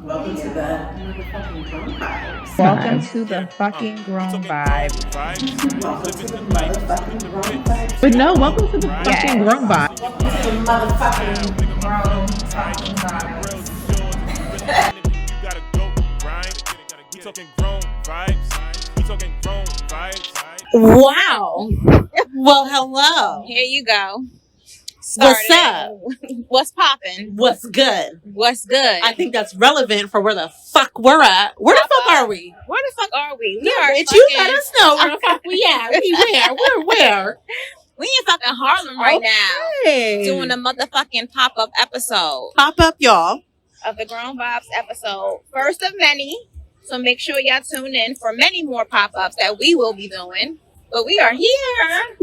Welcome to the motherfucking grown vibes. Welcome to the fucking grown vibe. Welcome to the motherfucking grown vibes. But no, welcome to the fucking grown vibe. Welcome to the motherfucking grown fucking vibes. You gotta go grind. We talking grown vibes. We talking grown vibes. Wow. Well, hello. Here you go. What's up? What's popping? What's good? What's good? I think that's relevant for where the fuck we're at. Where the fuck are we? Where the fuck are we? We Yeah, are bitch, fucking, you let us know where the fuck we at. We're where? we in fucking Harlem right now. Hey. Doing a motherfucking pop-up episode Pop up, y'all. of the Grown Vibes episode. First of many. So make sure y'all tune in for many more pop-ups that we will be doing. But we are here.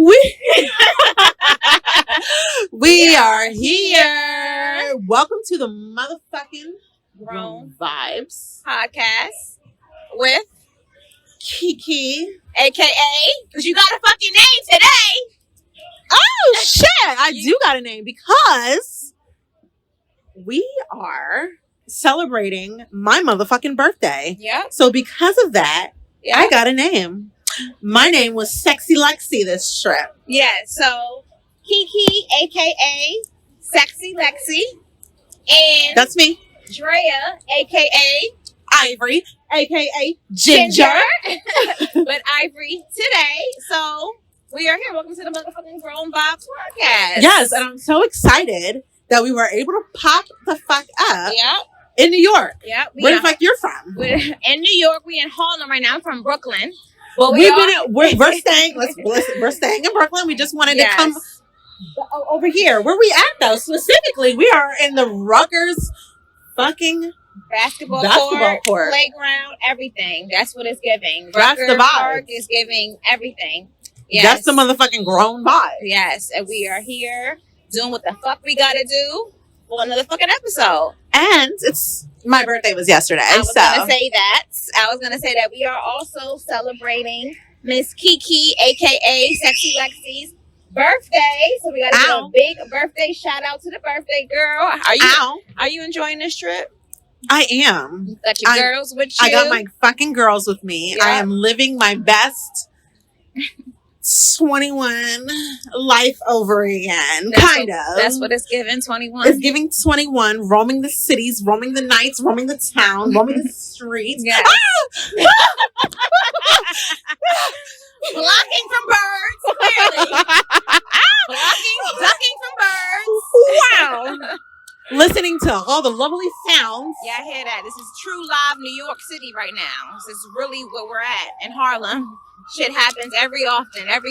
We are here. Welcome to the motherfucking Grown vibes podcast with Kiki. AKA, because you got a fucking name today. Oh shit! I do got a name because we are celebrating my motherfucking birthday. Yep. So because of that, Yep. I got a name. My name was Sexy Lexi this trip. Yeah, so Kiki, aka Sexy Lexi, and That's me. Drea, aka Ivory, aka Ginger. but Ivory today. So we are here. Welcome to the motherfucking Grown Vibes podcast. Yes, and I'm so excited that we were able to pop the fuck up Yep. in New York. Yep. Where the fuck you're from? We're in New York. We in Harlem right now. I'm from Brooklyn. But We're staying. We're staying in Brooklyn. We just wanted to come over here. Where we at though? Specifically, we are in the Rutgers fucking basketball court, playground, everything. That's what it's giving. That's the Rutgers vibe. Park is giving everything. Yes. That's the motherfucking grown vibe. Yes, and we are here doing what the fuck we gotta do for another fucking episode. And my birthday was yesterday. I was gonna say that we are also celebrating Miss Kiki, aka Sexy Lexi's birthday. So we gotta give a big birthday shout out to the birthday girl. Are you enjoying this trip? I am. You got your girls with you. I got my fucking girls with me. Yeah. I am living my best 21 life over again. That's what it's giving, 21. It's giving 21, roaming the cities, roaming the nights, roaming the town, roaming the streets. Yes. Blocking from birds, clearly. Ducking from birds. Wow. Listening to all the lovely sounds. Yeah, I hear that. This is true live New York City right now. This is really where we're at in Harlem. Shit happens every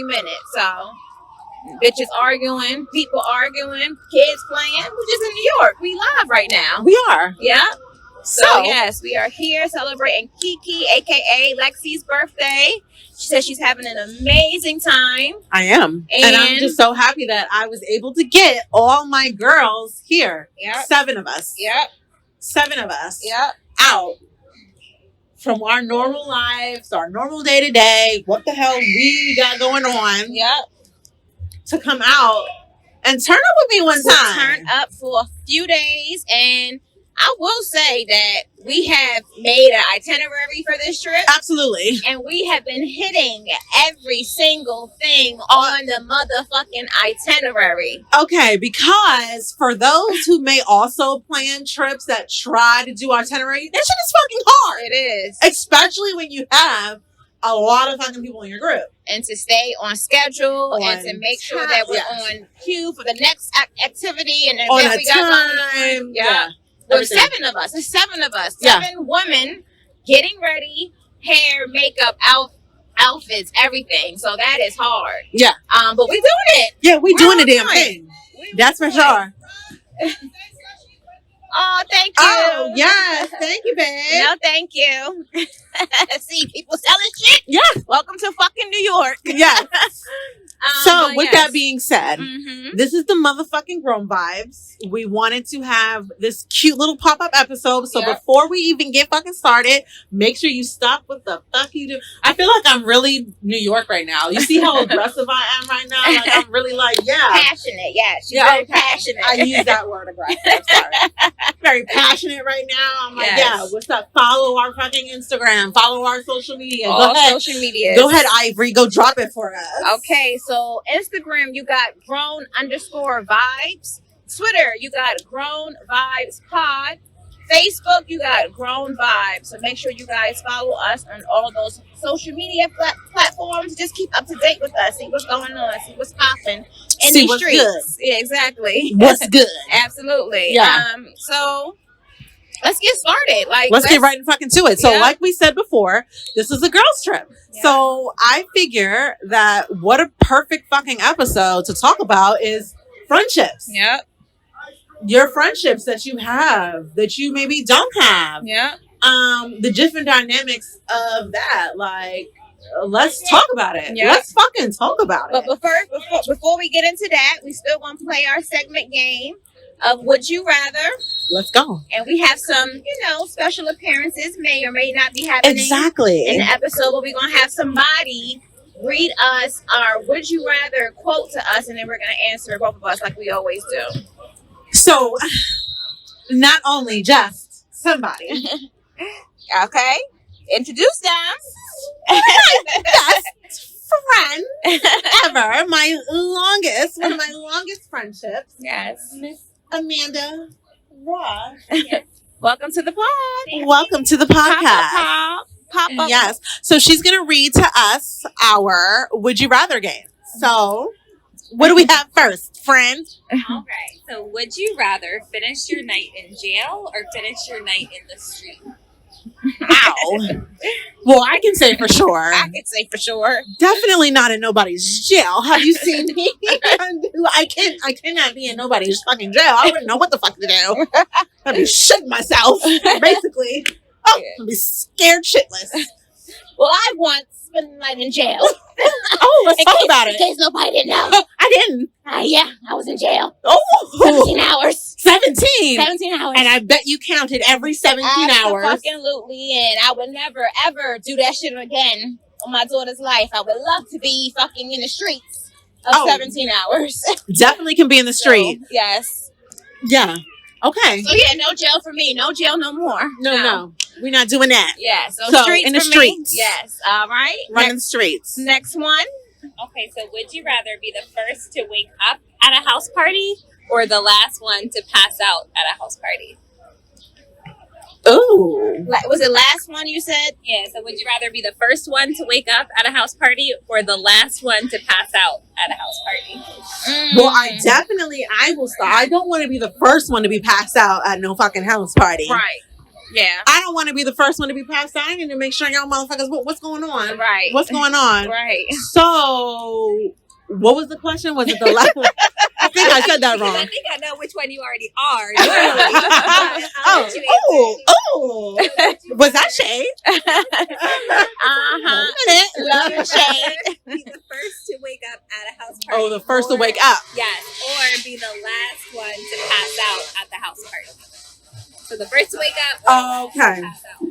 minute. So, bitches arguing, people arguing, kids playing. We're just in New York. We live right now. We are. Yeah. So, So yes, we are here celebrating Kiki, aka Lexi's birthday. She says she's having an amazing time. I am. And I'm just so happy that I was able to get all my girls here. Yep. 7 of us. Yep. 7 of us. Yep. Out from our normal lives, our normal day to day, what the hell we got going on. Yep. To come out and turn up with me one time. Turn up for a few days, and I will say that we have made an itinerary for this trip. Absolutely. And we have been hitting every single thing on the motherfucking itinerary. Okay, because for those who may also plan trips that try to do itinerary, that shit is fucking hard. It is. Especially when you have a lot of fucking people in your group. And to stay on schedule and to make sure that we're on cue for the next activity and On event a we got going on. time. Yeah. There's 7 of us. It's 7 of us. 7 women getting ready, hair, makeup, outfits, everything. So that is hard. Yeah. But we're doing it. Yeah, we're doing the damn on thing. That's for sure. Oh, thank you. Oh, yes. Thank you, babe. No, thank you. See, people selling shit. Yes. Welcome to fucking New York. Yes. So, with yes. that being said, Mhm. this is the motherfucking Grown Vibes. We wanted to have this cute little pop-up episode. So, Yep. before we even get fucking started, make sure you stop what the fuck you do. I feel like I'm really New York right now. You see how aggressive I am right now? Like, I'm really like, Passionate, yes. She's Yeah, very okay. passionate. I use that word aggressive. Sorry. Very passionate right now. I'm like, Yes. yeah, what's up? Follow our fucking Instagram. Follow our social media. All Go ahead. social media. Go ahead, Ivory. Go drop it for us. Okay, so Instagram, you got grown_vibes. Twitter, you got grown vibes pod. Facebook, you got grown vibes. So make sure you guys follow us on all of those social media platforms. Just keep up to date with us. See what's going on. See what's popping in See the what's streets. good. Yeah, exactly. What's good? Absolutely. Yeah. So let's get started. Let's get right fucking to it. So, Yeah. like we said before, this is a girls' trip. Yeah. So, I figure that what a perfect fucking episode to talk about is friendships. Yep. Your friendships that you have, that you maybe don't have. Yep. The different dynamics of that. Like, let's talk about it. Yeah. Let's fucking talk about But it. before we get into that, we still want to play our segment game of Would You Rather. Let's go. And we have some, special appearances may or may not be happening Exactly. in the episode, but we're going to have somebody read us our Would You Rather quote to us, and then we're going to answer both of us like we always do. So, not only just somebody. Okay? Introduce them. Best friend ever. One of my longest friendships. Yes. Miss Amanda Ross. Welcome to the pod. Welcome to the podcast. Pop up. Yes. So she's going to read to us our Would You Rather game. So, what do we have first, friend? All right. So, would you rather finish your night in jail or finish your night in the street? Ow. Well, I can say for sure. I can say for sure. Definitely not in nobody's jail. Have you seen me? I cannot be in nobody's fucking jail. I wouldn't know what the fuck to do. I'd be shitting myself, basically. Oh, I'd be scared shitless. Well, I once spent the night in jail. Oh, let's talk about In it. case nobody didn't know. I didn't. Yeah, I was in jail. 17 Oh, hours. 17. 17 hours. And I bet you counted every 17 hours. Absolutely, and I would never, ever do that shit again on my daughter's life. I would love to be fucking in the streets of Oh. 17 hours. Definitely can be in the street. So, yes. Yeah. Okay. So, yeah, no jail for me. No jail no more. No. We're not doing that. Yeah, so streets in the for me. streets. Yes, all right. Running the streets. Next one. Okay, so would you rather be the first to wake up at a house party or the last one to pass out at a house party? Ooh. Was it last one you said? Yeah, so would you rather be the first one to wake up at a house party or the last one to pass out at a house party? Well, I will start. I don't want to be the first one to be passed out at no fucking house party. Right. Yeah. I don't want to be the first one to be passed out. I need to make sure y'all motherfuckers, what's going on? Right. What's going on? Right. So, what was the question? Was it the last one? I think I said that wrong. I think I know which one you already are. Oh, was that shade? Love shade. Be the first to wake up at a house party. Oh, the first to or- wake up. Yes, or be the last one to pass out at the house party. So the first to wake up. Or the last Okay. to pass out.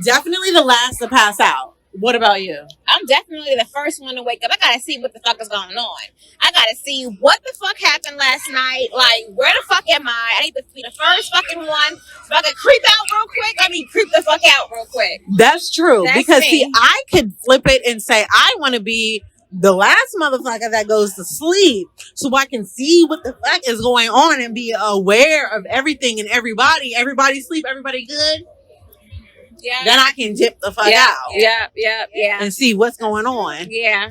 Definitely the last to pass out. What about you? I'm definitely the first one to wake up. I gotta see what the fuck is going on. I gotta see what the fuck happened last night. Like, where the fuck am I? I need to be the first fucking one. If I could creep out real quick, I mean, creep the fuck out real quick. That's true. That's because me. see, I could flip it and say I want to be the last motherfucker that goes to sleep so I can see what the fuck is going on and be aware of everything and everybody. Everybody sleep, everybody good. Yeah. Then I can dip the fuck yeah, out yeah. and see what's going on. Yeah.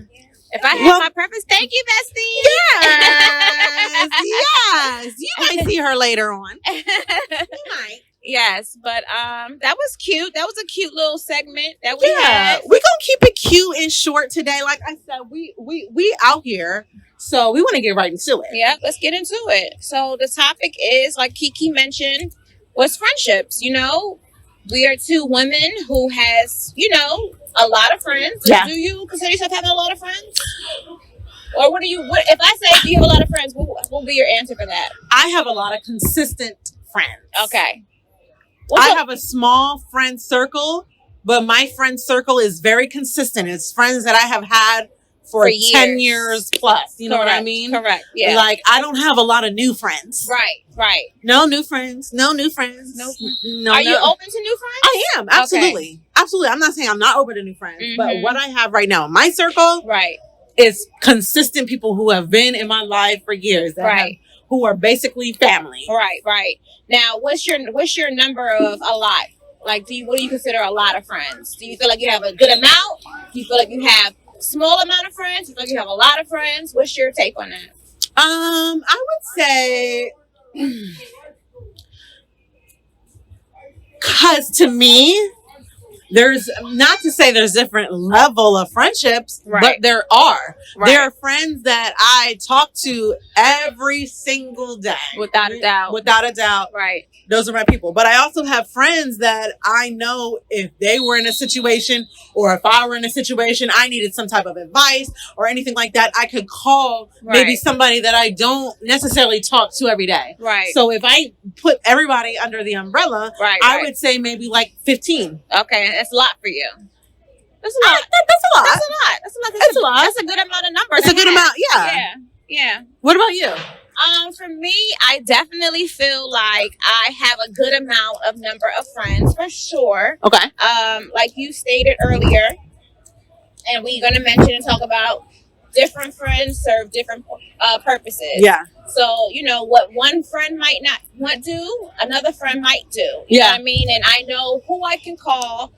If I had Well- my preference, thank you, bestie. Yes, yes. You might see her later on. You might. Yes, but that was cute. That was a cute little segment that we Yeah, had. we're gonna keep it cute and short today. Like I said, we out here, so we want to get right into it. Yeah, let's get into it. So the topic is, like Kiki mentioned, was friendships. You know, we are two women who has, a lot of friends. Yeah. Do you consider yourself having a lot of friends? Or what if I say, do you have a lot of friends? What will be your answer for that? I have a lot of consistent friends. Okay. I have a small friend circle, but my friend circle is very consistent. It's friends that I have had for 10 years plus. You know what I mean? Correct. Yeah. Like, I don't have a lot of new friends. Right. No new friends. No. Are you open to new friends? I am. Absolutely. Okay. Absolutely. I'm not saying I'm not open to new friends, but Mhm. what I have right now in my circle Right. is consistent people who have been in my life for years. Who are basically family. Right. Now, what's your number of a lot? Like, what do you consider a lot of friends? Do you feel like you have a good amount? Do you feel like you have a small amount of friends? Do you feel like you have a lot of friends? What's your take on that? I would say, because to me, there's not to say there's different level of friendships, but there are. Right. There are friends that I talk to every single day. Without a doubt. Without a doubt. Right. Those are my people. But I also have friends that I know if they were in a situation or if I were in a situation, I needed some type of advice or anything like that, I could call maybe somebody that I don't necessarily talk to every day. Right. So if I put everybody under the umbrella, I would say maybe like 15. Okay. That's a lot for you. That's a lot. That's a lot. That's a lot. That's a good amount of numbers. It's a good amount. Yeah. What about you? For me, I definitely feel like I have a good amount of number of friends for sure. Okay. Like you stated earlier, and we're gonna mention and talk about different friends serve different purposes. Yeah. So, what one friend might not want to do, another friend might do. You know what I mean? And I know who I can call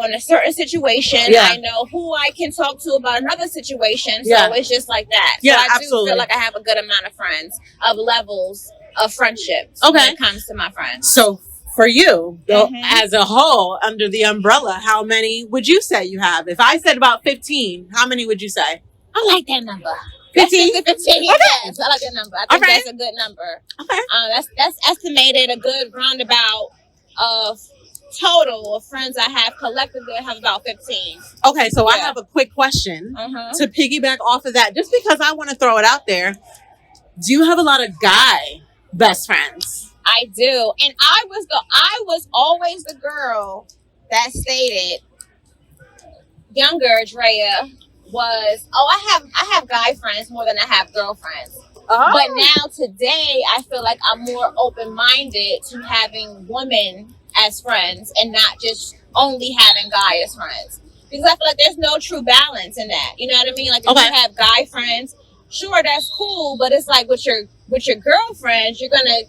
on a certain situation. Yeah. I know who I can talk to about another situation. So it's just like that. Yeah, so I absolutely. do feel like I have a good amount of friends, of levels of friendships when it comes to my friends. So for you, as a whole, under the umbrella, how many would you say you have? If I said about 15, how many would you say? I like that number. 15? 15. Yes, I like that number. I think that's a good number. Okay. That's estimated a good roundabout of total of friends I have collectively. I have about 15. Okay, so I have a quick question to piggyback off of that, just because I want to throw it out there. Do you have a lot of guy best friends? I do, and I was always the girl that stated younger Drea was I have guy friends more than I have girlfriends. But now today I feel like I'm more open-minded to having women as friends and not just only having guy as friends, because I feel like there's no true balance in that. You know what I mean? Like if you have guy friends, sure, that's cool, but it's like with your girlfriends, you're gonna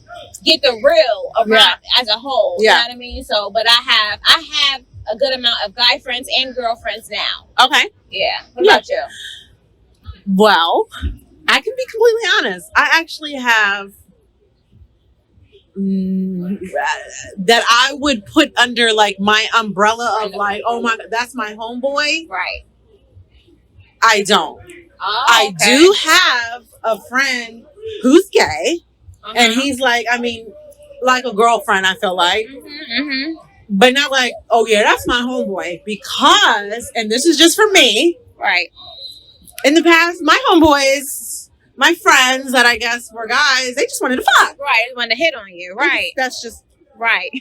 get the real around as a whole. You know what I mean? So, but I have a good amount of guy friends and girlfriends now. Okay. Yeah. What about you? Well, I can be completely honest. I actually have that I would put under like my umbrella of like, oh my God, that's my homeboy. Right. I don't. Oh, I do have a friend who's gay, and he's like, I mean, like a girlfriend, I feel like. But not like, oh yeah, that's my homeboy. Because, and this is just for me. Right. In the past, my homeboys, my friends that I guess were guys, they just wanted to fuck. Right. They wanted to hit on you. Right. That's just. Right.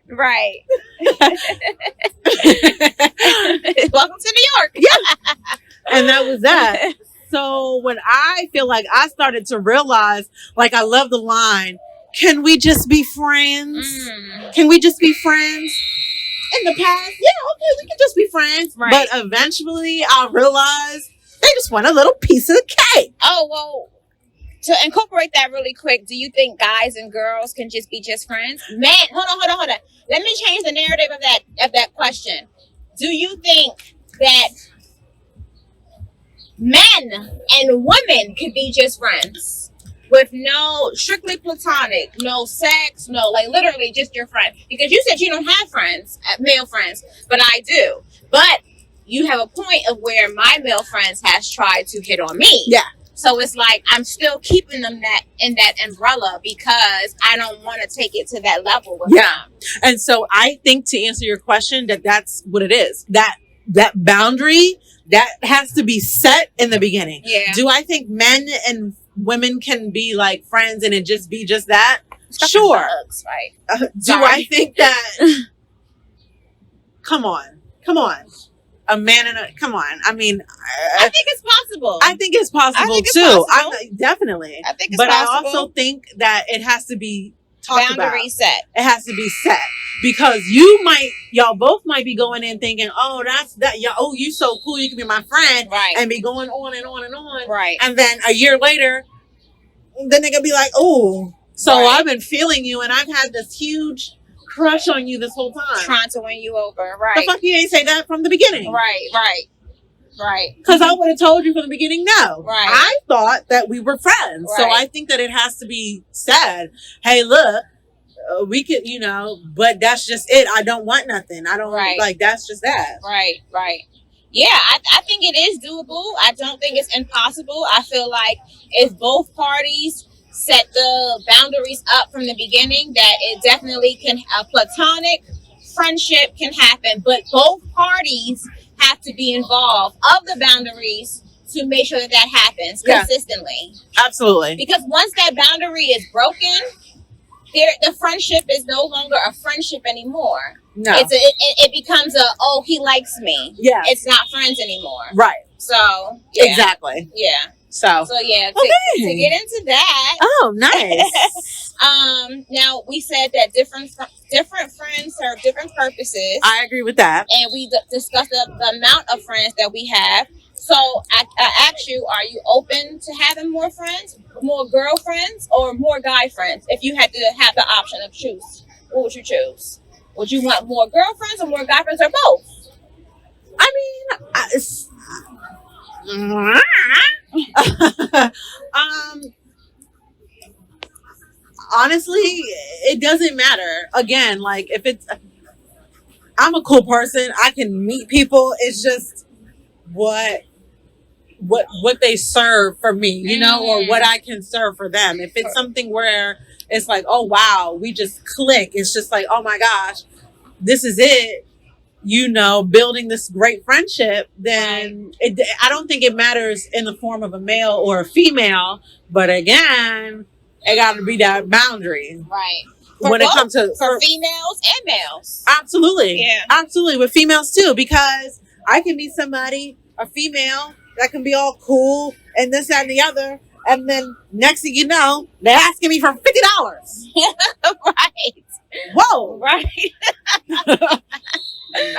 Right. Welcome to New York. Yeah. And that was that. So when I feel like I started to realize, like, I love the line, can we just be friends? Can we just be friends? In the past, yeah, okay, we can just be friends. Right. But eventually I realized they just want a little piece of the cake. Oh, well, to incorporate that really quick, do you think guys and girls can just be just friends? Man, hold on. Let me change the narrative of that question. Do you think that men and women could be just friends with no strictly platonic, no sex, no, like literally just your friend? Because you said you don't have friends, male friends, but I do. But you have a point of where my male friends has tried to hit on me. Yeah. So it's like I'm still keeping them in that umbrella because I don't want to take it to that level with them. And so I think, to answer your question, that's what it is. That that boundary that has to be set in the beginning. Yeah. Do I think men and women can be like friends and it just be just that? Fucking Sure. bugs, right? Do Sorry. I think that? Come on. A man and a come on. I mean, I think it's possible. I think it's possible I think it's too. possible. Definitely. I think it's but possible. I also think that it has to be talked about. Boundary set. It has to be set because y'all both might be going in thinking, oh, that's that. Oh, you so cool. You can be my friend, Right. And be going on and on and on, Right. And then a year later, the nigga be like, oh, so Right. I've been feeling you, and I've had this huge crush on you this whole time. Trying to win you over. Right. The fuck you ain't say that from the beginning, Right. Because I would have told you from the beginning, no. Right. I thought that we were friends. So Right. I think that it has to be said, hey, look, we could, but that's just it. I don't want nothing. I don't Right. like, that's just that. Right. Yeah, I think it is doable. I don't think it's impossible. I feel like if both parties set the boundaries up from the beginning, that it definitely can, a platonic friendship can happen, but both parties have to be involved of the boundaries to make sure that happens consistently. Absolutely. Because once that boundary is broken, the friendship is no longer a friendship anymore. No. It becomes oh, he likes me. Yeah. It's not friends anymore. Right. So yeah. Exactly. Yeah. So Yeah, Okay. to get into that. Oh, nice. Now we said that different friends serve different purposes. I agree with that. And we discussed the amount of friends that we have. So I asked you, are you open to having more friends, more girlfriends, or more guy friends? If you had to have the option of choose, what would you choose? Would you want more girlfriends or more guy friends, or both? I mean, honestly, it doesn't matter. Again, like if I'm a cool person. I can meet people. It's just what they serve for me, or what I can serve for them. If it's something where it's like, oh wow, we just click. It's just like, oh my gosh, this is it. Building this great friendship, then I don't think it matters in the form of a male or a female. But again, it got to be that boundary, right? When it comes to for females and males, absolutely, yeah, absolutely, with females too, because I can meet somebody, a female, that can be all cool and this, that, and the other, and then next thing you know, they're asking me for $50. Right? Whoa, right.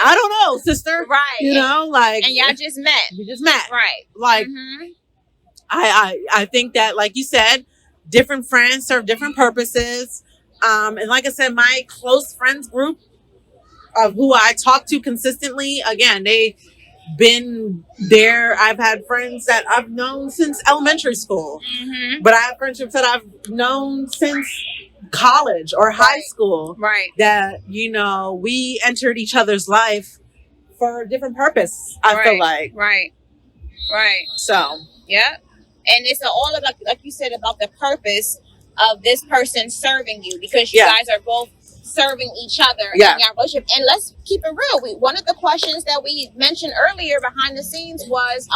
I don't know, sister. Right. Like, and y'all just met. We just met. Right. Like, I think that, like you said, different friends serve different purposes. And like I said, my close friends group of who I talk to consistently, again, they've been there. I've had friends that I've known since elementary school, but I have friendships that I've known since college or high school, right? That we entered each other's life for a different purpose. I feel like right. So yeah, and it's all about, like you said, about the purpose of this person serving you, because you guys are both serving each other in your relationship. And let's keep it real. One of the questions that we mentioned earlier behind the scenes was,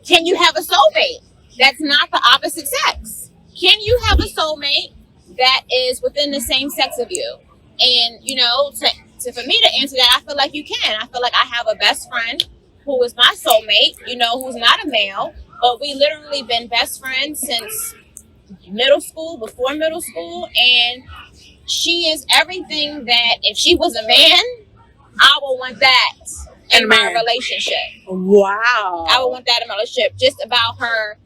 can you have a soulmate that's not the opposite sex? Can you have a soulmate that is within the same sex of you? And for me to answer that, I feel like you can. I feel like I have a best friend who is my soulmate, who's not a male, but we literally been best friends since middle school, before middle school, and she is everything that if she was a man, I would want that in my relationship. Wow. I would want that in my relationship, just about her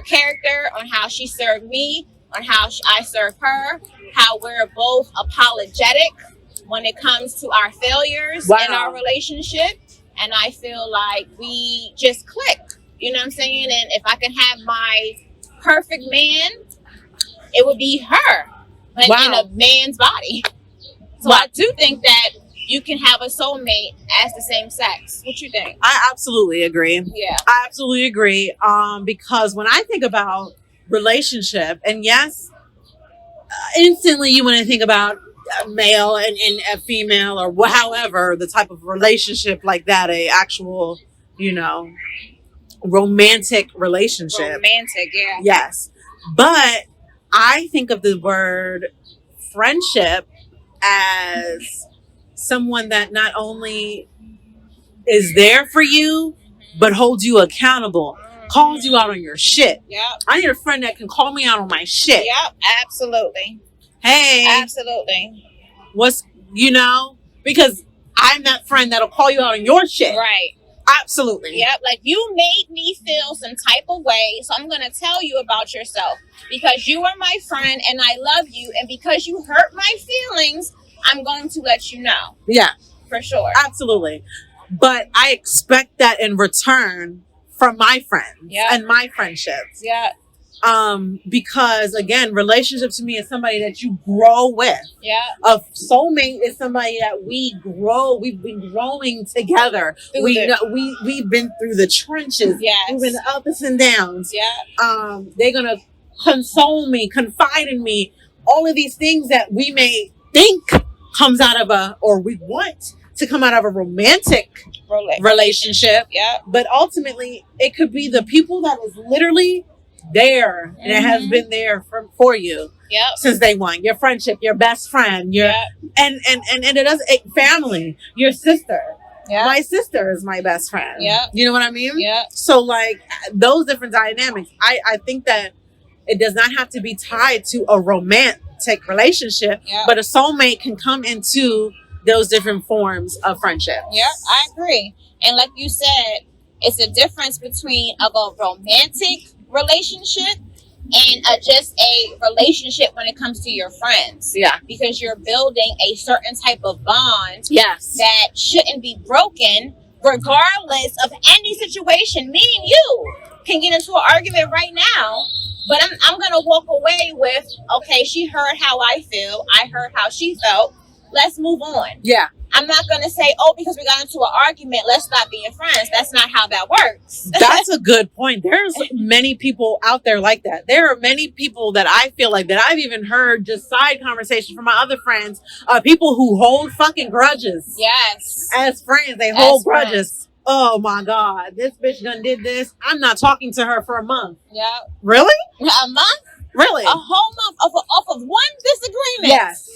character, on how she served me, on how I serve her, how we're both apologetic when it comes to our failures in our relationship. And I feel like we just click, you know what I'm saying? And if I can have my perfect man, it would be her, but in a man's body. So I do think that you can have a soulmate as the same sex. What you think? I absolutely agree. Yeah. I absolutely agree. Because when I think about relationship, and yes, instantly you want to think about a male and a female, or however the type of relationship like that, a actual, you know, romantic relationship. Romantic, yeah. Yes. But I think of the word friendship as someone that not only is there for you, but holds you accountable, calls you out on your shit. Yep. I need a friend that can call me out on my shit. Yep, absolutely. Hey, Absolutely. what's, you know, because I'm that friend that'll call you out on your shit. Right. Absolutely. Yep, like you made me feel some type of way, so I'm going to tell you about yourself because you are my friend and I love you, and because you hurt my feelings, I'm going to let you know. Yeah. For sure. Absolutely. But I expect that in return from my friends and my friendships. Yeah. Because again, relationship to me is somebody that you grow with. Yeah. A soulmate is somebody that we grow. We've been growing together. We've been through the trenches. Yes. We've been the ups and downs. Yeah. They're gonna console me, confide in me. All of these things that we may think comes out of or we want to come out of a romantic relationship. Yeah. But ultimately, it could be the people that is literally there and it has been there for you since day one. Your friendship, your best friend, your and it does family, your sister. Yeah. My sister is my best friend. Yeah. You know what I mean? Yeah. So like those different dynamics, I think that it does not have to be tied to a romantic relationship, but a soulmate can come into those different forms of friendship. Yeah, I agree. And like you said, it's a difference between of a romantic relationship and just a relationship when it comes to your friends. Yeah. Because you're building a certain type of bond that shouldn't be broken regardless of any situation. Me and you can get into an argument right now, but I'm going to walk away with, okay, she heard how I feel. I heard how she felt. Let's move on. Yeah. I'm not going to say, oh, because we got into an argument, let's stop being friends. That's not how that works. That's a good point. There's many people out there like that. There are many people that I feel like that I've even heard just side conversations from my other friends, people who hold fucking grudges. Yes. As friends, they hold grudges. Oh my God, this bitch done did this. I'm not talking to her for a month. Yeah. Really? A month? Really? A whole month off of one disagreement. Yes.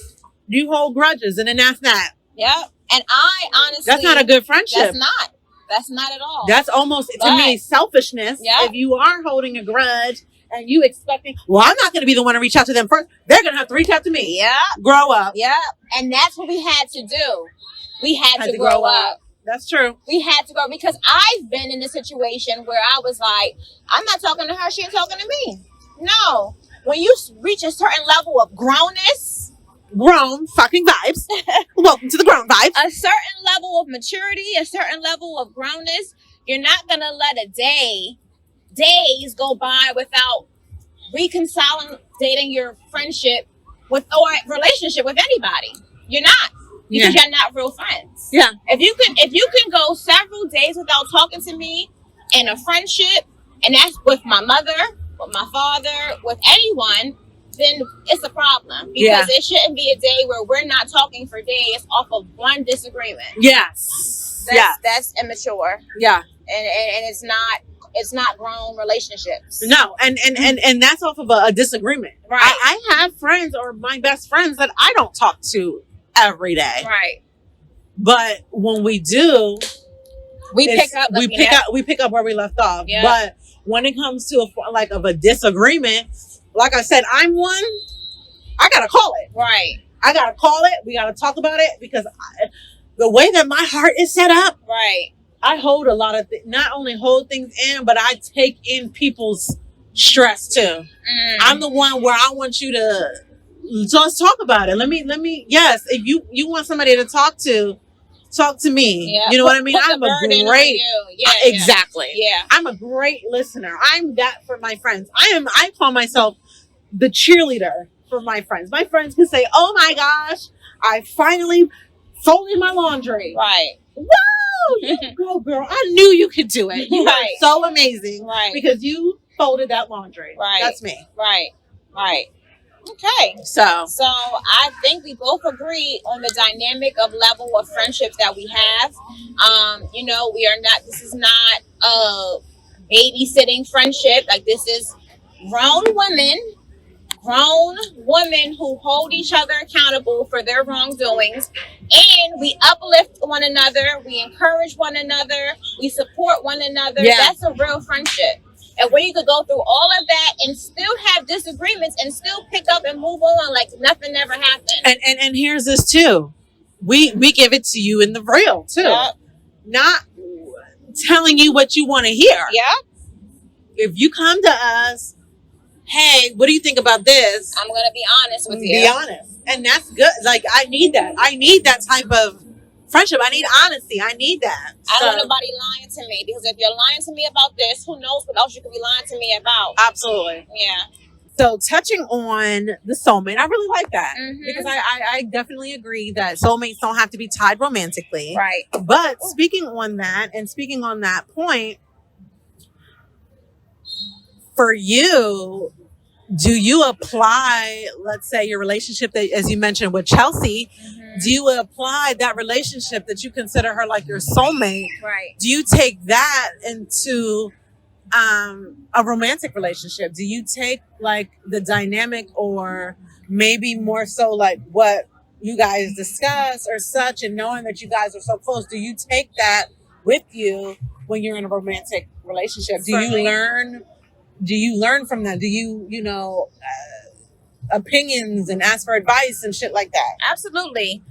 You hold grudges and then that's that. Yeah. And I honestly... That's not a good friendship. That's not. That's not at all. That's almost, to me, selfishness. Yeah. If you are holding a grudge and you expecting, well, I'm not going to be the one to reach out to them first. They're going to have to reach out to me. Yeah. Grow up. Yeah. And that's what we had to do. We had to grow up. That's true. We had to grow because I've been in a situation where I was like, I'm not talking to her. She ain't talking to me. No. When you reach a certain level of grownness, grown fucking vibes. Welcome to the grown vibes. A certain level of maturity, a certain level of grownness, you're not gonna let days go by without reconciling your friendship or relationship with anybody. You're not. Because you're not real friends. Yeah. If you can go several days without talking to me in a friendship, and that's with my mother, with my father, with anyone, then it's a problem. Because it shouldn't be a day where we're not talking for days off of one disagreement. Yes. That's immature. Yeah. And it's not grown relationships. No, and that's off of a disagreement. Right. I have friends or my best friends that I don't talk to every day. Right. But when we do, we pick up where we left off. Yeah. But when it comes to a disagreement, like I said, I'm one. I gotta call it. Right. I gotta call it. We gotta talk about it because the way that my heart is set up, right. I hold a lot of not only hold things in, but I take in people's stress too. I'm the one where I want you to just talk about it. Let me. Yes, if you want somebody to talk to me. Yeah. You know what I mean? I'm a great. Exactly. Yeah. I'm a great listener. I'm that for my friends. I call myself the cheerleader for my friends. My friends can say, "Oh my gosh, I finally folded my laundry." Right. Woo! You go, girl. I knew you could do it. You are so amazing. Right. Because you folded that laundry. Right. That's me. Right. Right. Okay. So So I think we both agree on the dynamic of level of friendships that we have. We are not. This is not a babysitting friendship. Like, this is grown women who hold each other accountable for their wrongdoings, and we uplift one another, we encourage one another, we support one another. Yeah. That's a real friendship. And where you could go through all of that and still have disagreements and still pick up and move on like nothing ever happened. and here's this too. We give it to you in the real too. Yep. Not telling you what you want to hear. Yeah. If you come to us, hey, what do you think about this? I'm gonna be honest with you. Be honest. And that's good. Like, I need that. I need that type of friendship. I need honesty. I need that. I don't want nobody lying to me, because if you're lying to me about this, who knows what else you could be lying to me about. Absolutely. Yeah. So touching on the soulmate, I really like that. Mhm. Because I definitely agree that soulmates don't have to be tied romantically. Right. But speaking on that point, for you, do you apply, let's say, your relationship that, as you mentioned with Chelsea, do you apply that relationship that you consider her like your soulmate? Right. Do you take that into a romantic relationship? Do you take like the dynamic, or maybe more so like what you guys discuss or such, and knowing that you guys are so close, do you take that with you when you're in a romantic relationship? Do you learn from that? Do you, opinions and ask for advice and shit like that? Absolutely.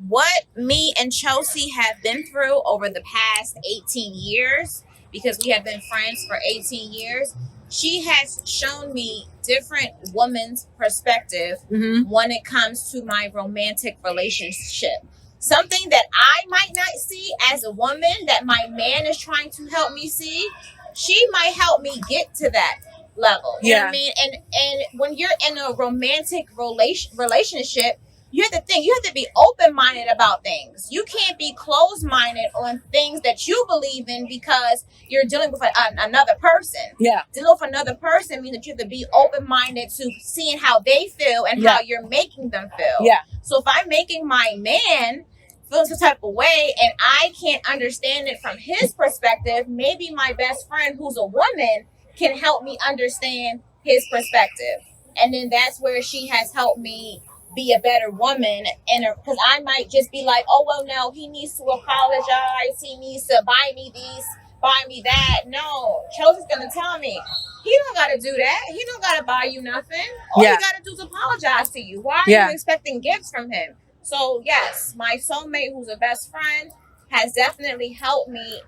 What me and Chelsea have been through over the past 18 years, because we have been friends for 18 years, she has shown me different women's perspective when it comes to my romantic relationship. Something that I might not see as a woman that my man is trying to help me see, she might help me get to that level. You know what I mean? And when you're in a romantic relationship, you have to think, you have to be open-minded about things. You can't be closed-minded on things that you believe in, because you're dealing with another person. Yeah. Dealing with another person means that you have to be open-minded to seeing how they feel and how you're making them feel. Yeah. So if I'm making my man feel some type of way and I can't understand it from his perspective, maybe my best friend who's a woman can help me understand his perspective. And then that's where she has helped me be a better woman, and because I might just be like, oh well, no, he needs to apologize, he needs to buy me this, buy me that. No, Chelsea's gonna tell me, he don't gotta do that, he don't gotta buy you nothing, all you gotta do is apologize to you. Why are you expecting gifts from him? So yes, my soulmate, who's a best friend, has definitely helped me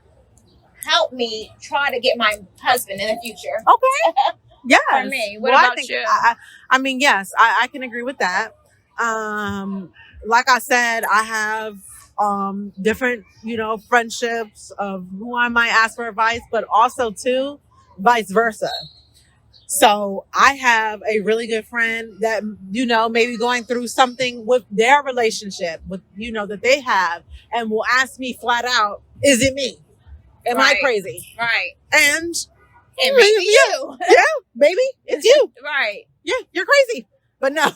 try to get my husband in the future. Okay. Yes. For me. What about you? I mean, yes, I can agree with that. Like I said, I have different, friendships of who I might ask for advice, but also too, vice versa. So I have a really good friend that, maybe going through something with their relationship with, that they have, and will ask me flat out, is it me? Am I crazy? Right. And it may be you. Yeah, baby, it's you. Right. Yeah, you're crazy. But no,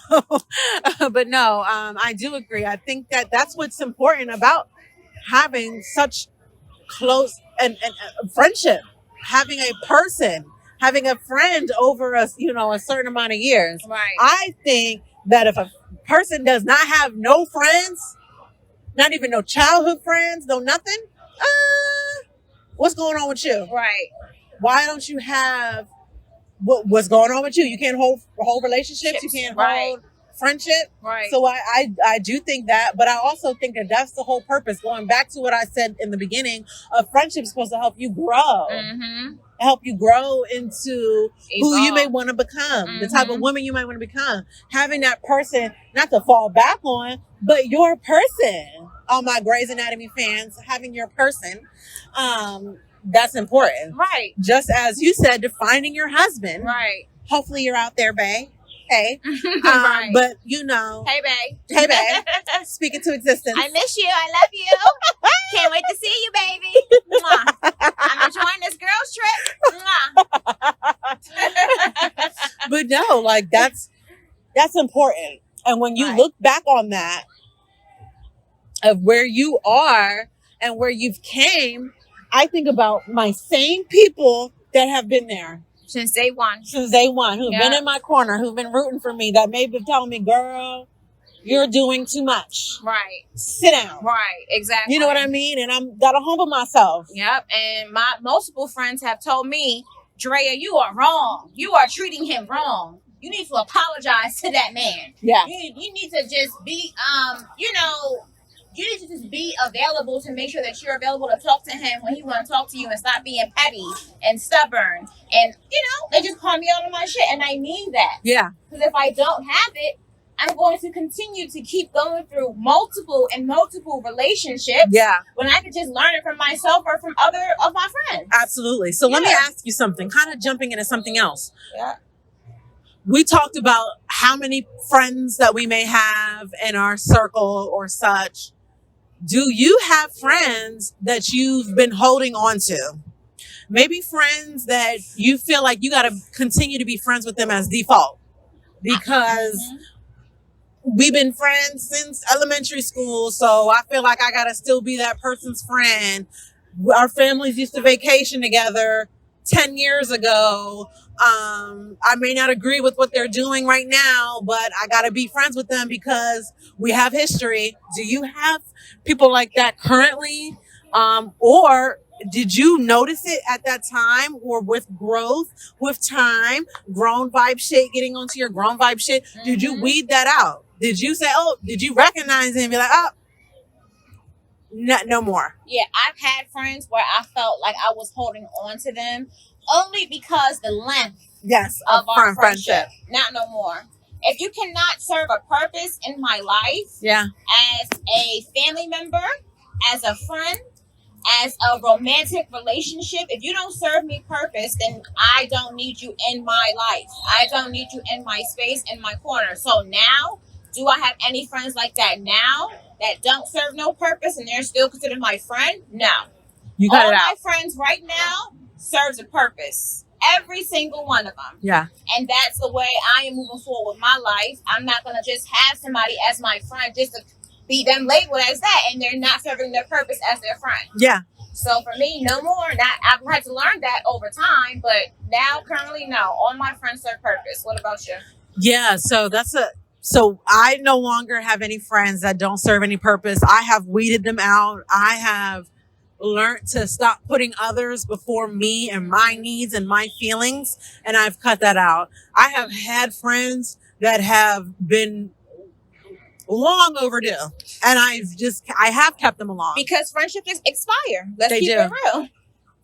I do agree. I think that that's what's important about having such close and friendship, having a person, having a friend over a certain amount of years. Right. I think that if a person does not have no friends, not even no childhood friends, no nothing, what's going on with you? Right. Why don't you have what's going on with you? You can't hold relationships. You can't hold friendship. Right. So I do think that, but I also think that that's the whole purpose. Going back to what I said in the beginning, a friendship is supposed to help you grow. Help you grow into who you may want to become, the type of woman you might want to become. Having that person, not to fall back on, but your person. All my Grey's Anatomy fans, having your person, that's important. Right. Just as you said, defining your husband. Right. Hopefully you're out there, bae. Hey. Right. But, Hey, babe. Hey, babe. Speak it to existence. I miss you. I love you. Can't wait to see you, baby. Mwah. I'm enjoying this girls trip. Mwah. But no, like that's That's important. And when you Right. look back on that, of where you are and where you've came, I think about my same people that have been there Since day one. since day one, who've been Yeah. in my corner, who've been rooting for me, that may be telling me, girl, you're doing too much. Right. Sit down. Right. Exactly. You know what I mean? And I'm gotta humble myself. Yep. And my multiple friends have told me, Drea, you are wrong. You are treating him wrong. You need to apologize to that man. Yeah. You need to just be you need to just be available to make sure that you're available to talk to him when he want to talk to you, and stop being petty and stubborn. And they just call me out on my shit, and I need that. Yeah. Because if I don't have it, I'm going to continue to keep going through multiple relationships. Yeah. When I could just learn it from myself or from other of my friends. Absolutely. So let me Yeah. ask you something, kind of jumping into something else. Yeah. We talked about how many friends that we may have in our circle or such. Do you have friends that you've been holding on to? Maybe friends that you feel like you got to continue to be friends with them as default because we've been friends since elementary school. So I feel like I got to still be that person's friend. Our families used to vacation together 10 years ago. I may not agree with what they're doing right now, but I got to be friends with them because we have history. Do you have people like that currently? Or did you notice it at that time, or with growth, with time, grown vibe shit, getting onto your grown vibe shit? Did you weed that out? Did you say, did you recognize it and be like, no more? Yeah, I've had friends where I felt like I was holding on to them only because the length Yes, of our friendship. Not no more. If you cannot serve a purpose in my life, Yeah. as a family member, as a friend, as a romantic relationship, if you don't serve me purpose, then I don't need you in my life. I don't need you in my space, in my corner. So now, do I have any friends like that now that don't serve no purpose and they're still considered my friend? No. You cut All it my out. friends right now serves a purpose. Every single one of them. Yeah. And that's the way I am moving forward with my life. I'm not going to just have somebody as my friend just to be them labeled as that, and they're not serving their purpose as their friend. Yeah. So for me, no more. I've had to learn that over time, but now currently, no. All my friends serve purpose. What about you? Yeah. So I no longer have any friends that don't serve any purpose. I have weeded them out. I have learned to stop putting others before me and my needs and my feelings, and I've cut that out. I have had friends that have been long overdue, and I have kept them along. Because friendships expire. Let's They keep do. it real.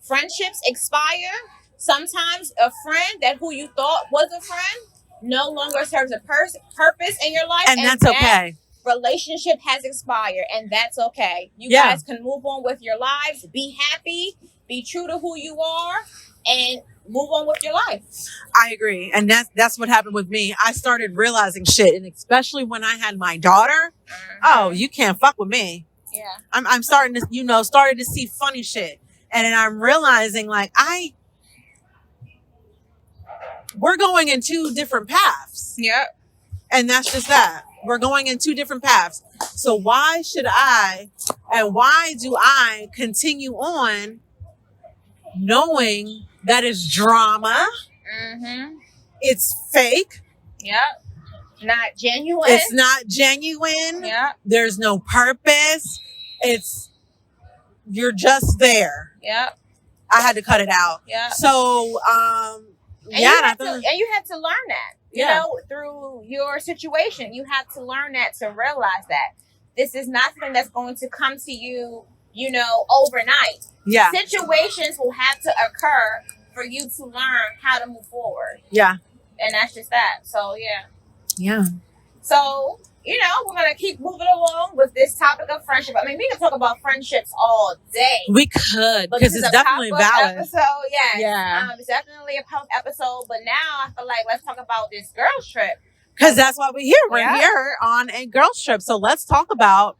Friendships expire. Sometimes a friend that who you thought was a friend no longer serves a purpose in your life, And that's that okay. relationship has expired, and that's okay. You Yeah. guys can move on with your lives, be happy, be true to who you are, and move on with your life. I agree. And that's what happened with me. I started realizing shit, and especially when I had my daughter, you can't fuck with me. Yeah. I'm starting to, started to see funny shit. And then I'm realizing like we're going in two different paths. Yep. And that's just that. We're going in two different paths. So why should I, and why do I continue on knowing that it's drama? Mm-hmm. It's fake. Yep. Not genuine. It's not genuine. Yep. There's no purpose. You're just there. Yep. I had to cut it out. Yep. So, And yeah. you had to learn that. You Yeah. know, through your situation, you have to learn that to realize that this is not something that's going to come to you, overnight. Yeah. Situations will have to occur for you to learn how to move forward. Yeah. And that's just that. So, yeah. Yeah. So, we're going to keep moving along with this topic of friendship. I mean, we can talk about friendships all day. We could, But because this it's is a definitely pop-up valid. episode, yes. Yeah. It's definitely a pop episode. But now I feel like let's talk about this girls trip. Because that's why we're here. We're Yeah. here on a girls trip. So let's talk about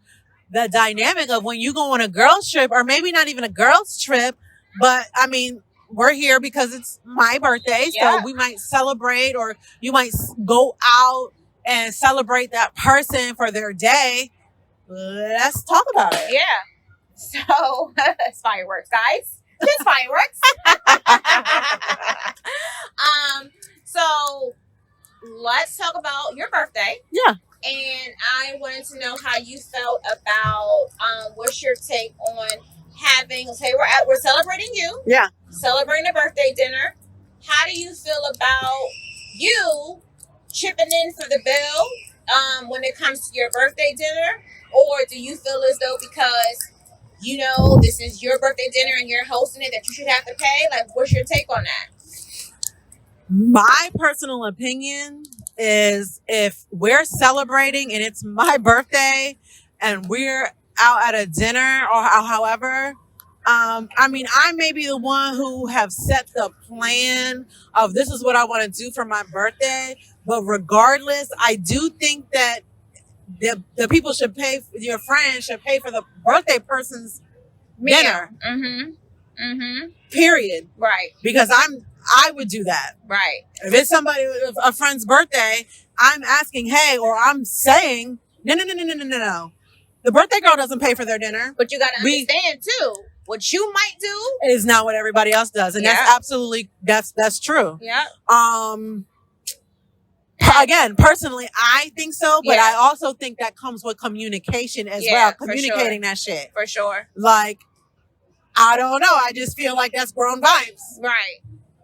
the dynamic of when you go on a girls trip, or maybe not even a girls trip, but I mean, we're here because it's my birthday. Yeah. So we might celebrate, or you might go out and celebrate that person for their day, let's talk about it. Yeah. So it's fireworks, guys. It's fireworks. So let's talk about your birthday. Yeah. And I wanted to know how you felt about what's your take on having, say we're celebrating you. Yeah. Celebrating a birthday dinner. How do you feel about you chipping in for the bill when it comes to your birthday dinner? Or do you feel as though because you know this is your birthday dinner and you're hosting it that you should have to pay? Like, what's your take on that? My personal opinion is if we're celebrating and it's my birthday and we're out at a dinner or however, I mean, I may be the one who have set the plan of this is what I want to do for my birthday. But regardless, I do think that the people should pay, your friends should pay for the birthday person's dinner. Period. Right. Because I would do that. Right. If it's somebody, a friend's birthday, I'm asking, hey, or I'm saying, no. The birthday girl doesn't pay for their dinner. But you got to understand too, what you might do is not what everybody else does. And that's absolutely, that's true. Yeah. Again, personally, I think so, but I also think that comes with communication as well. Communicating that shit. For sure. Like, I don't know. I just feel like that's grown vibes. Right.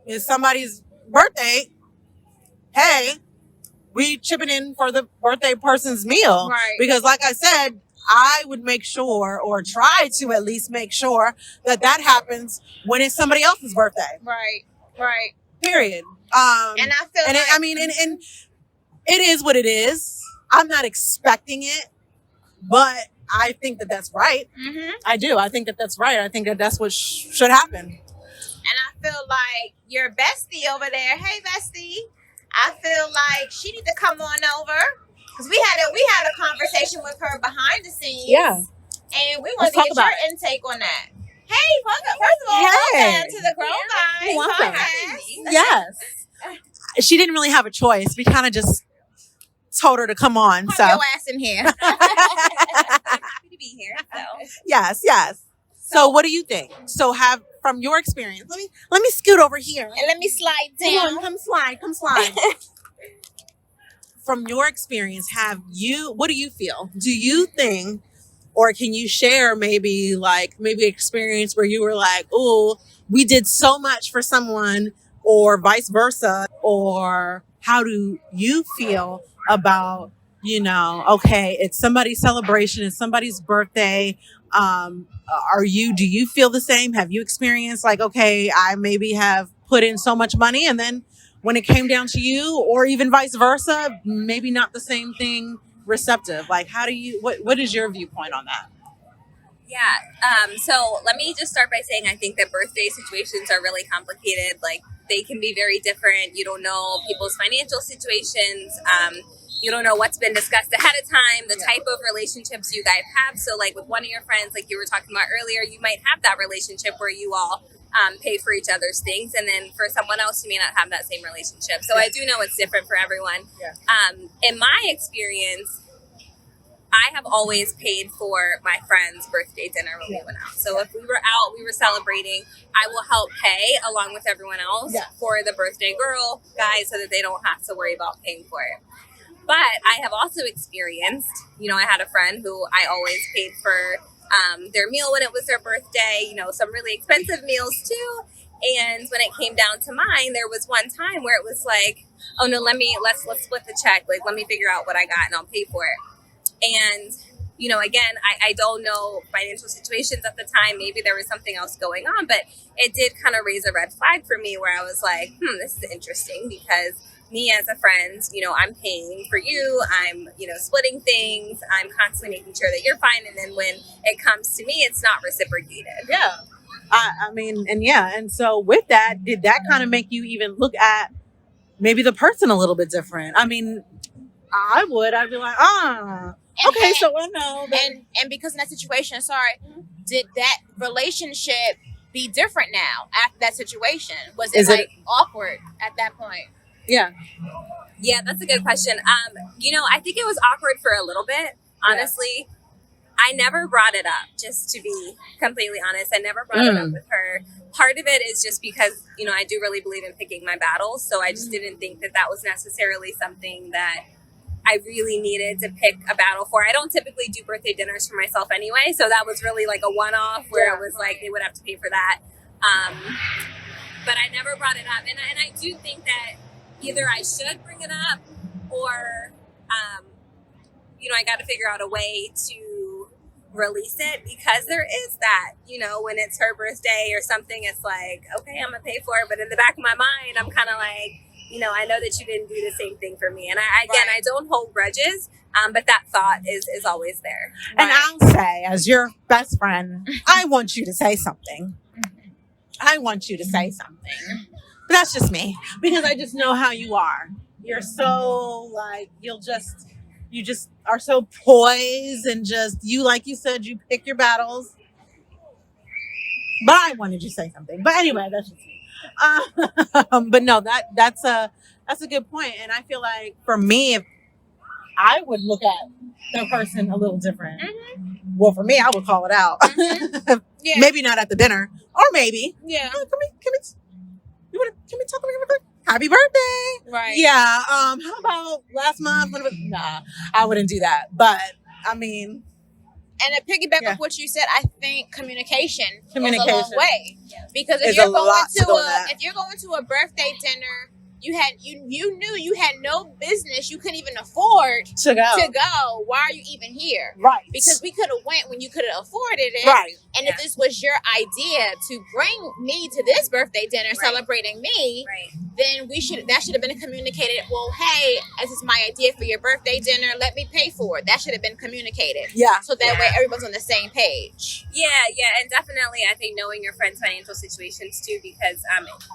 It's somebody's birthday. Hey, we chipping in for the birthday person's meal. Right. Because like I said, I would make sure or try to at least make sure that happens when it's somebody else's birthday. Right. Right. Period. And I feel and like... I mean, and it is what it is. I'm not expecting it, but I think that that's right. Mm-hmm. I do. I think that that's right. I think that that's what should happen. And I feel like your bestie over there, hey bestie, I feel like she need to come on over because we had a conversation with her behind the scenes. Yeah. And we want to get your intake on that. Hey, first of all, welcome to the Grown Vibes podcast. Yes. She didn't really have a choice. We kind of just told her to come on. Put so your ass in here. Happy to be here. So. Yes. So what do you think? So from your experience, let me scoot over here. And let me slide down. Come slide. From your experience, what do you feel? Do you think, or can you share maybe experience where you were like, oh, we did so much for someone, or vice versa, or how do you feel about, okay, it's somebody's celebration, it's somebody's birthday. Do you feel the same? Have you experienced like, okay, I maybe have put in so much money and then when it came down to you, or even vice versa, maybe not the same thing receptive? Like, what is your viewpoint on that? Yeah. So let me just start by saying I think that birthday situations are really complicated. Like, they can be very different. You don't know people's financial situations. You don't know what's been discussed ahead of time, the type of relationships you guys have. So like with one of your friends, like you were talking about earlier, you might have that relationship where you all pay for each other's things. And then for someone else, you may not have that same relationship. So I do know it's different for everyone. Yeah. In my experience, I have always paid for my friend's birthday dinner when we went out. So if we were out, we were celebrating, I will help pay along with everyone else for the birthday girl guys so that they don't have to worry about paying for it. But I have also experienced, I had a friend who I always paid for their meal when it was their birthday, some really expensive meals too. And when it came down to mine, there was one time where it was like, oh no, let's split the check. Like, let me figure out what I got and I'll pay for it. And, again, I don't know financial situations at the time. Maybe there was something else going on, but it did kind of raise a red flag for me where I was like, this is interesting because me as a friend, I'm paying for you. I'm, splitting things. I'm constantly making sure that you're fine. And then when it comes to me, it's not reciprocated. Yeah. And so with that, did that kind of make you even look at maybe the person a little bit different? I mean, I'd be like, okay, so I know. And because in that situation, did that relationship be different now after that situation? Was it awkward at that point? Yeah. Yeah, that's a good question. I think it was awkward for a little bit, honestly. I never brought it up, just to be completely honest. I never brought it up with her. Part of it is just because, I do really believe in picking my battles. So I just didn't think that was necessarily something that I really needed to pick a battle for. I don't typically do birthday dinners for myself anyway. So that was really like a one-off where it was like they would have to pay for that. But I never brought it up. And I do think that either I should bring it up or, I got to figure out a way to release it, because there is that, when it's her birthday or something, it's like, okay, I'm going to pay for it. But in the back of my mind, I'm kind of like, I know that you didn't do the same thing for me. And I don't hold grudges, but that thought is always there. And I'll say, as your best friend, I want you to say something. I want you to say something. But that's just me, because I just know how you are. You're so like, you just are so poised and just, like you said, you pick your battles. But I wanted you to say something. But anyway, that's just me. But no, that's a good point. And I feel like for me, if I would look at the person a little different. Mm-hmm. Well, for me, I would call it out. Mm-hmm. Yeah. Maybe not at the dinner, or maybe. Yeah. Can we talk about your birthday? Happy birthday! Right. Yeah. How about last month? Nah, I wouldn't do that. But I mean, and to piggyback off what you said, I think communication goes a long way. Because if you're going to a birthday dinner, you knew you had no business. You couldn't even afford to go. Why are you even here? Right. Because we could have went when you could have afforded it. Right. And if this was your idea to bring me to this birthday dinner celebrating me, then that should have been communicated. Well, hey, this is my idea for your birthday dinner. Let me pay for it. That should have been communicated. Yeah. So that way everyone's on the same page. Yeah, and definitely I think knowing your friend's financial situations too, because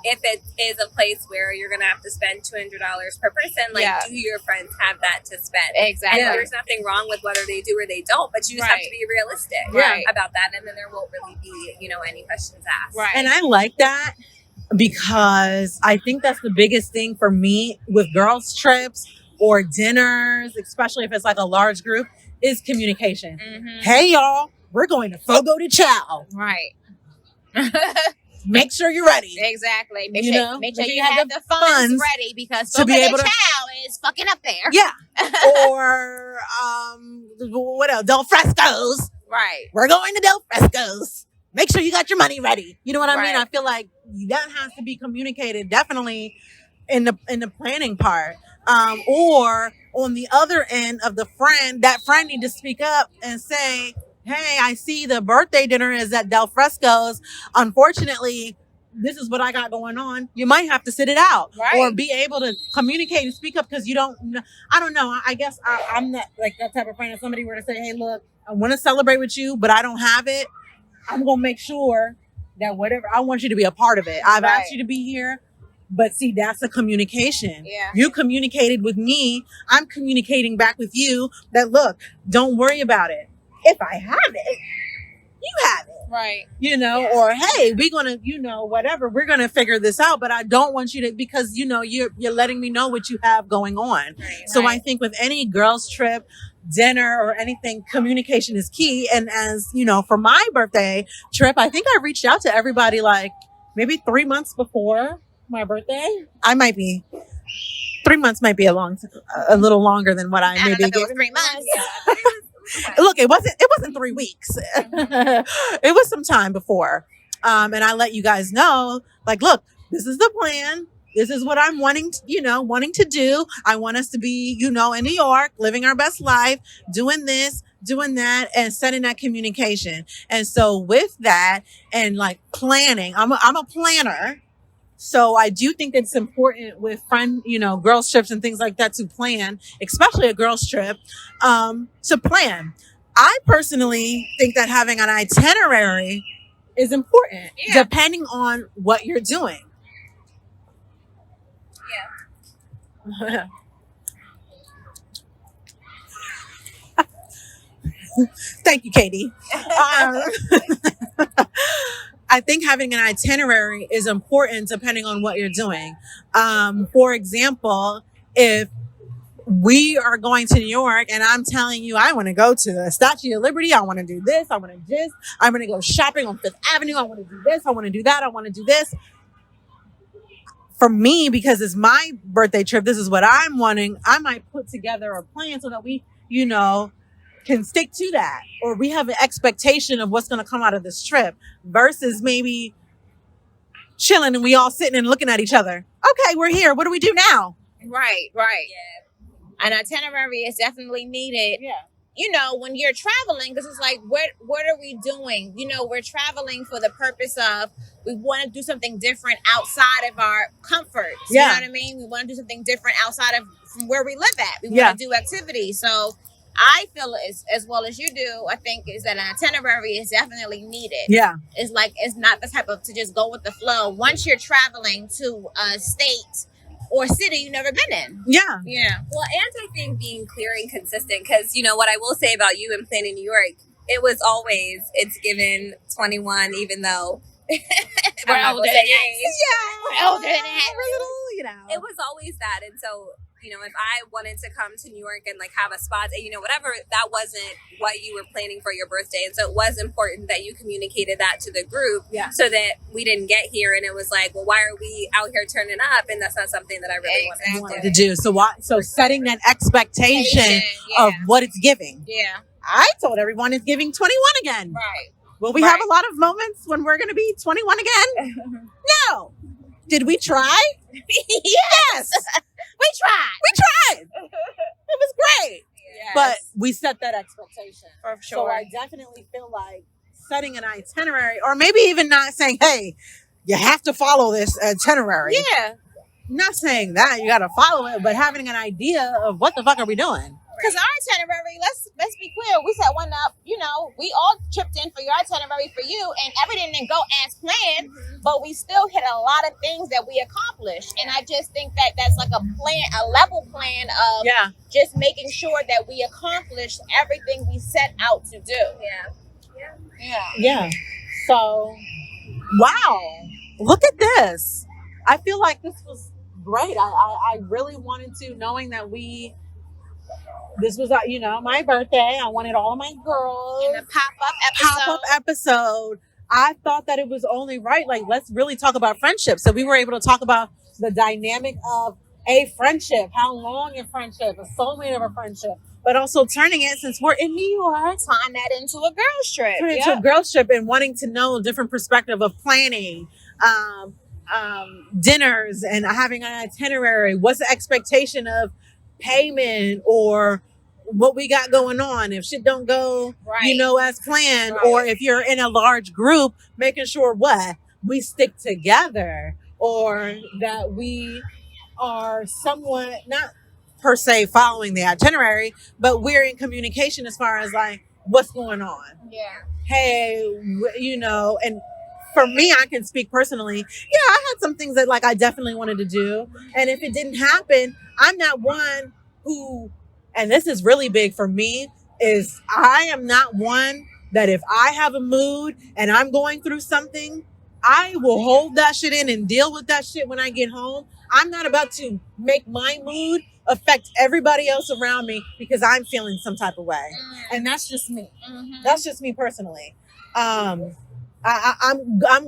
if it is a place where you're gonna have to spend $200 per person, do your friends have that to spend? Exactly. And there's nothing wrong with whether they do or they don't, but you just have to be realistic about that, and then there won't really be any questions asked. Right. And I like that, because I think that's the biggest thing for me with girls trips or dinners, especially if it's like a large group, is communication. Mm-hmm. Hey y'all, we're going to Fogo de Chao. Right. Make sure you're ready. Exactly. Make sure you have the funds ready, because Fogo de Chao is fucking up there. Yeah. Or what else? Del Fresco's. Right. We're going to Del Fresco's. Make sure you got your money ready. You know what I mean? I feel like that has to be communicated definitely in the planning part. Or on the other end of that friend need to speak up and say, hey, I see the birthday dinner is at Del Fresco's. Unfortunately, this is what I got going on. You might have to sit it out, or be able to communicate and speak up, because you don't. I don't know. I guess I'm not like that type of friend. If somebody were to say, hey, look, I want to celebrate with you, but I don't have it, I'm going to make sure that whatever, I want you to be a part of it. I've asked you to be here, but see, that's a communication. Yeah. You communicated with me. I'm communicating back with you that, look, don't worry about it. If I have it, you have it. Right. Or hey, we're going to, whatever, we're going to figure this out, but I don't want you to, because, you're letting me know what you have going on. Right. So I think with any girls trip, dinner, or anything, communication is key. And as for my birthday trip, I think I reached out to everybody like maybe 3 months before my birthday. 3 months might be a little longer than what I maybe gave. 3 months. Look, it wasn't 3 weeks. It was some time before. And I let you guys know, like, look, this is the plan. This is what I'm wanting to do. I want us to be, in New York, living our best life, doing this, doing that, and setting that communication. And so with that and like planning, I'm a planner. So I do think it's important with girls trips and things like that to plan, especially a girls trip, to plan. I personally think that having an itinerary is important, depending on what you're doing. Yeah. Thank you, Katie. I think having an itinerary is important depending on what you're doing. For example, if we are going to New York and I'm telling you I want to go to the Statue of Liberty, I want to do this, I want to do this, I'm going to go shopping on Fifth Avenue, I want to do this, I want to do that, I want to do this. For me, because it's my birthday trip, this is what I'm wanting, I might put together a plan so that we, you know, can stick to that. Or we have an expectation of what's going to come out of this trip versus maybe chilling and we all sitting and looking at each other. Okay, we're here. What do we do now? Right. Yeah. An itinerary is definitely needed. Yeah. You know, when you're traveling, because it's like, what are we doing? You know, we're traveling for the purpose of, we want to do something different outside of our comforts. Yeah. You know what I mean? We want to do something different outside of from where we live at. We want to do activities. So I feel as well as you do, I think is that an itinerary is definitely needed. Yeah. It's like, it's not the type of to just go with the flow. Once you're traveling to a state or city you've never been in. Yeah. Yeah. Well, and I think being clear and consistent, because, you know, what I will say about you and planning New York, it was always, it's given 21, even though We're older than that. Yeah. Older than that. You know. it was always that. And so, you know, if I wanted to come to New York and like have a spot, you know, whatever, that wasn't what you were planning for your birthday. And so it was important that you communicated that to the group so that we didn't get here and it was like, well, why are we out here turning up? And that's not something that I really wanted to do. So setting that expectation of what it's giving. Yeah. I told everyone it's giving 21 again. Right. Will we have a lot of moments when we're going to be 21 again? No. Did we try? Yes. We tried. We tried. It was great. Yes. But we set that expectation. For So sure. I definitely feel like setting an itinerary, or maybe even not saying, hey, you have to follow this itinerary. Yeah. Not saying that you got to follow it, but having an idea of what the fuck are we doing? Because our itinerary, let's be clear, we set one up, you know, we all chipped in for your itinerary for you, and everything didn't go as planned, but we still hit a lot of things that we accomplished. And I just think that that's like a plan, a level plan of just making sure that we accomplish everything we set out to do. Yeah. So, wow. Look at this. I feel like this was great. I really wanted to, knowing that this was, you know, my birthday. I wanted all of my girls. In a pop-up episode. I thought that it was only right. Like, let's really talk about friendship. So we were able to talk about the dynamic of a friendship, how long a friendship, a soulmate of a friendship, but also turning it, since we're in New York, tying that into a girls trip. turning it into a girls trip and wanting to know a different perspective of planning, dinners and having an itinerary. What's the expectation of payment or what we got going on if shit don't go you know as planned, or if you're in a large group, making sure what we stick together, or that we are somewhat not per se following the itinerary, but we're in communication as far as like what's going on. Hey, you know, and for me, I can speak personally. I had some things that like I definitely wanted to do. And if it didn't happen, I'm not one who, and this is really big for me, is I am not one that if I have a mood and I'm going through something, I will hold that shit in and deal with that shit when I get home. I'm not about to make my mood affect everybody else around me because I'm feeling some type of way. And that's just me. That's just me personally. I'm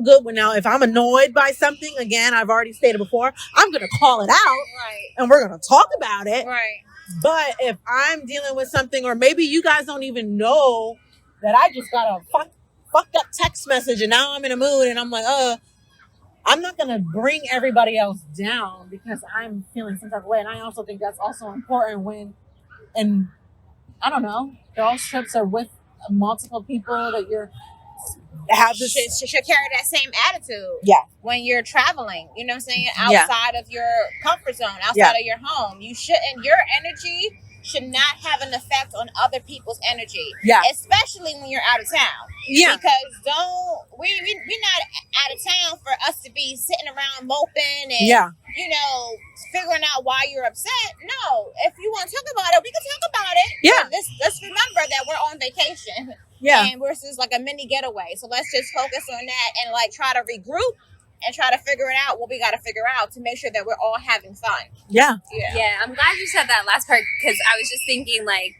good with now. If I'm annoyed by something, again, I've already stated before, I'm going to call it out and we're going to talk about it. But if I'm dealing with something, or maybe you guys don't even know that I just got a fucked up text message and now I'm in a mood and I'm like, I'm not going to bring everybody else down because I'm feeling some type of way. And I also think that's also important when, and I don't know, girls trips are with multiple people that you're have this should carry that same attitude when you're traveling, you know what I'm saying, outside of your comfort zone, outside of your home. You shouldn't, your energy should not have an effect on other people's energy, especially when you're out of town, because we're not out of town for us to be sitting around moping and you know, figuring out why you're upset. No, if you want to talk about it, we can talk about it. Let's remember that we're on vacation. And versus like a mini getaway. So let's just focus on that and like try to regroup and try to figure it out what we got to figure out to make sure that we're all having fun. Yeah. Yeah, I'm glad you said that last part because I was just thinking, like,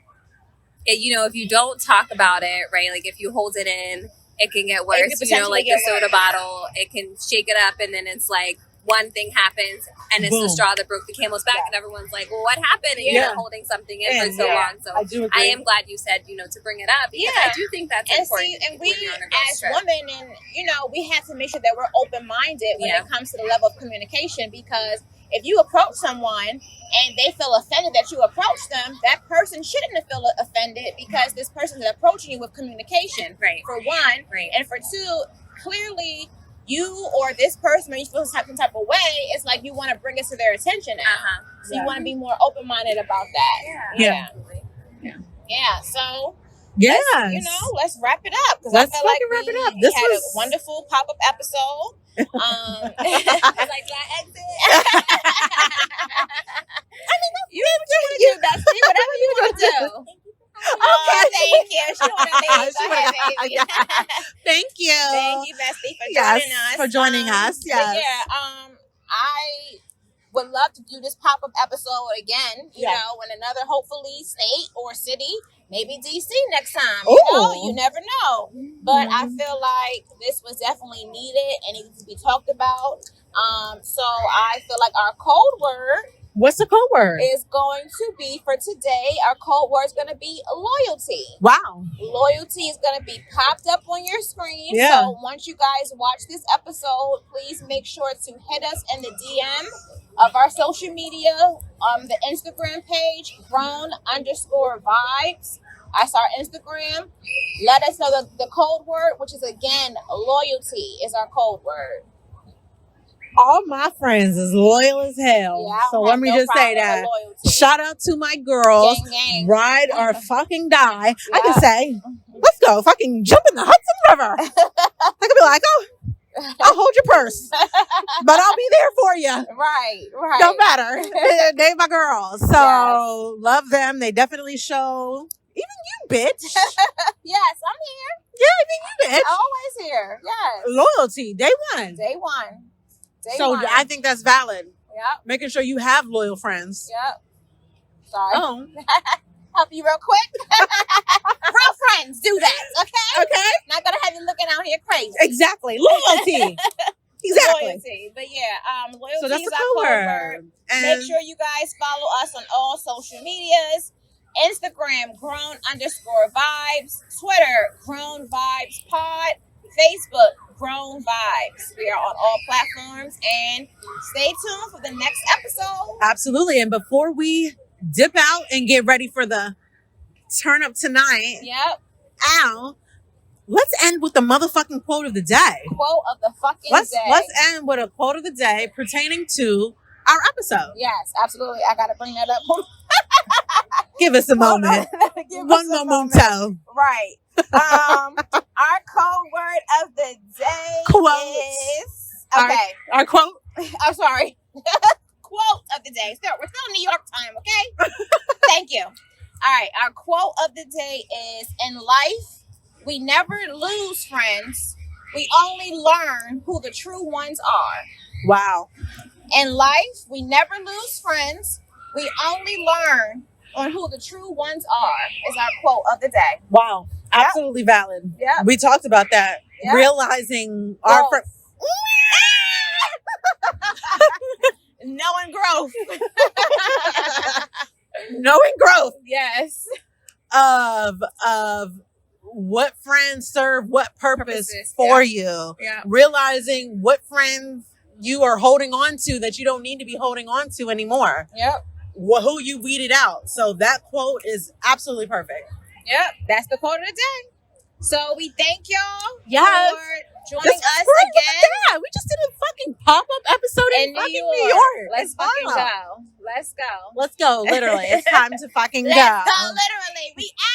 if you don't talk about it, right? Like, if you hold it in, it can get worse. It could potentially Like get the soda worse. bottle, it can shake it up, and then it's like one thing happens, and it's the Boom. straw that broke the camel's back, and everyone's like, "Well, what happened?" And you've Yeah. been holding something in And for so long. So I do agree. I am glad you said, to bring it up because Yeah. I do think that's And important. see, and we when you're on a girls' as trip. women, and we have to make sure that we're open-minded when Yeah. it comes to the level of communication, because if you approach someone and they feel offended that you approach them, that person shouldn't have felt offended because this person is approaching you with communication, Right. for one. Right. And for two, clearly you or this person, when you feel some type of way, it's like you want to bring it to their attention now. So you want to be more open-minded about that. Yeah. Yeah. So Yes. let's wrap it up because I Let's feel like fucking wrap it up. we This had was- a wonderful pop-up episode. It's like that exit. You do what you want to do, Bessie. Whatever you want to do. Oh, thank you. She want to leave. She Go ahead, wanna- baby. Thank you. Thank you, Bestie, for Yes, joining us. for joining us, but yes. Yeah. I would love to do this pop-up episode again. You Yeah. know, in another hopefully state or city, maybe DC next time. Ooh. You never know. But I feel like this was definitely needed and needs to be talked about. So I feel like our code word What's the code word? is going to be for today. Our code word is going to be loyalty. Wow. Loyalty is going to be popped up on your screen. Yeah. So once you guys watch this episode, please make sure to hit us in the DM of our social media, the Instagram page, grown_vibes. That's our Instagram. Let us know the code word, which is again loyalty, is our code word. All my friends is loyal as hell. Yeah, I So don't let have me no just say problem with that. loyalty. Shout out to my girls. Gang, gang. Ride or fucking die. I can Yeah. say, let's go. Fucking jump in the Hudson River. I could be like, oh, I'll hold your purse, but I'll be there for you. Right. Don't matter. They my girls. So love them. They definitely show. Even you, bitch. Yes, I'm here. Yeah, even you, bitch. Always here. Yes. Loyalty, day one. Day one. Day So one. I think that's valid. Yep. Making sure you have loyal friends. Yep. Sorry. Oh, Help you real quick. Real friends do that. Okay. okay. Not gonna have you looking out here crazy. Exactly. Loyalty. Exactly. Loyalty. But yeah, loyalty So that's is the our code code word. word. And Make sure you guys follow us on all social medias. Instagram, grown_vibes. Twitter, grown vibes pod. Facebook, grown vibes. We are on all platforms. And stay tuned for the next episode. absolutely. And before we dip out and get ready for the turn up tonight, Yep. ow, let's end with the motherfucking quote of the day. Quote of the fucking Let's day. end with a quote of the day pertaining to our episode. Yes, absolutely. I gotta bring that up. Give us a moment. Give One us a memento. Right. Our code word of the day Quote. is Our- okay. Our quote. I'm sorry. Quote of the day. So we're still in New York time, okay? Thank you. All right. Our quote of the day is: in life, we never lose friends. We only learn who the true ones are. Wow. In life, we never lose friends. We only learn on who the true ones are, is our quote of the day. Wow. Absolutely valid. Yeah. We talked about that. Yep. Realizing our Growth. Knowing growth. knowing growth Yes. of what friends serve what purpose Purposes, for yeah. you. Yeah. Realizing what friends you are holding on to that you don't need to be holding on to anymore. Yep. Who you weeded out. So that quote is absolutely perfect. Yep. That's the quote of the day. So we thank y'all Yes. for joining This us was great. again Look at that. We just did a fucking pop-up episode in in fucking New New York. York. Let's Wow. fucking go. Let's go. Let's go. Literally. It's time to fucking Let's go. go. Literally. We out.